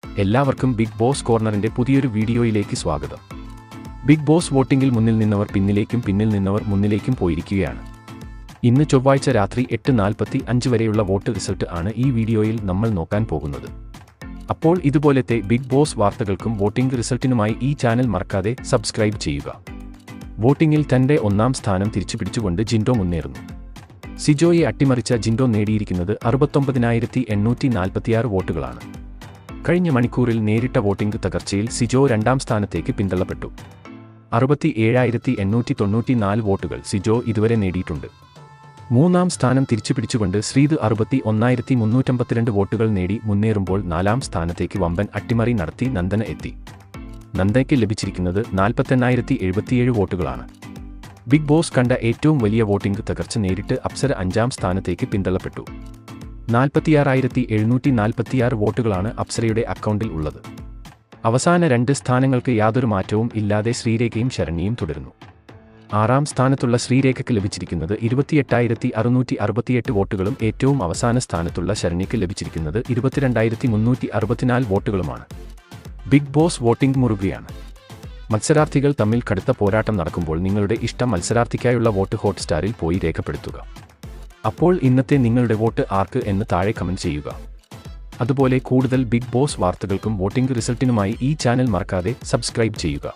എല്ലാവർക്കും big boss കോർണറിന്റെ പുതിയൊരു വീഡിയോയിലേക്ക് സ്വാഗതം. ബിഗ് ബോസ് വോട്ടിംഗിൽ മുന്നിൽ നിന്നവർ പിന്നിലേക്കും പിന്നിൽ നിന്നവർ മുന്നിലേക്കും പോയിരിക്കുകയാണ്. ഇന്ന് ചൊവ്വാഴ്ച രാത്രി 8:45 വരെയുള്ള വോട്ട് റിസൾട്ട് ആണ് ഈ വീഡിയോയിൽ നമ്മൾ നോക്കാൻ പോകുന്നത്. അപ്പോൾ ഇതുപോലത്തെ ബിഗ് ബോസ് വാർത്തകൾക്കും വോട്ടിംഗ് റിസൾട്ടിനുമായി ഈ ചാനൽ മറക്കാതെ സബ്സ്ക്രൈബ് ചെയ്യുക. വോട്ടിംഗിൽ തന്റെ ഒന്നാം സ്ഥാനം തിരിച്ചുപിടിച്ചുകൊണ്ട് ജിൻഡോ മുന്നേറുന്നു. സിജോയെ അട്ടിമറിച്ച ജിൻഡോ നേടിയിരിക്കുന്നത് 69,846 വോട്ടുകളാണ്. കഴിഞ്ഞ മണിക്കൂറിൽ നേരിട്ട വോട്ടിംഗ് തകർച്ചയിൽ സിജോ രണ്ടാം സ്ഥാനത്തേക്ക് പിന്തള്ളപ്പെട്ടു. 67,894 വോട്ടുകൾ സിജോ ഇതുവരെ നേടിയിട്ടുണ്ട്. മൂന്നാം സ്ഥാനം തിരിച്ചുപിടിച്ചുകൊണ്ട് ശ്രീത് 61,352 വോട്ടുകൾ നേടി മുന്നേറുമ്പോൾ നാലാം സ്ഥാനത്തേക്ക് വമ്പൻ അട്ടിമറി നടത്തി നന്ദന എത്തി. നന്ദയ്ക്ക് ലഭിച്ചിരിക്കുന്നത് 48,077 വോട്ടുകളാണ്. ബിഗ് ബോസ് കണ്ട ഏറ്റവും വലിയ വോട്ടിംഗ് തകർച്ച നേരിട്ട് അപ്സര അഞ്ചാം സ്ഥാനത്തേക്ക് പിന്തള്ളപ്പെട്ടു. 46,746 വോട്ടുകളാണ് അപ്സരയുടെ അക്കൗണ്ടിൽ ഉള്ളത്. അവസാന രണ്ട് സ്ഥാനങ്ങൾക്ക് യാതൊരു മാറ്റവും ഇല്ലാതെ ശ്രീരേഖയും ശരണ്യയും തുടരുന്നു. ആറാം സ്ഥാനത്തുള്ള ശ്രീരേഖയ്ക്ക് ലഭിച്ചിരിക്കുന്നത് 28,668 വോട്ടുകളും ഏറ്റവും അവസാന സ്ഥാനത്തുള്ള ശരണ്യയ്ക്ക് ലഭിച്ചിരിക്കുന്നത് 22,364 വോട്ടുകളുമാണ്. ബിഗ് ബോസ് വോട്ടിംഗ് മുറുകുകയാണ്. മത്സരാർത്ഥികൾ തമ്മിൽ കടുത്ത പോരാട്ടം നടക്കുമ്പോൾ നിങ്ങളുടെ ഇഷ്ടം മത്സരാർത്ഥിക്കായുള്ള വോട്ട് ഹോട്ട്സ്റ്റാറിൽ പോയി രേഖപ്പെടുത്തുക. അപ്പോൾ ഇന്നത്തെ നിങ്ങളുടെ വോട്ട് ആർക്ക് എന്ന് താഴെ കമന്റ് ചെയ്യുക. അതുപോലെ കൂടുതൽ ബിഗ് ബോസ് വാർത്തകൾക്കും വോട്ടിംഗ് റിസൾട്ടിനുമായി ഈ ചാനൽ മറക്കാതെ സബ്സ്ക്രൈബ് ചെയ്യുക.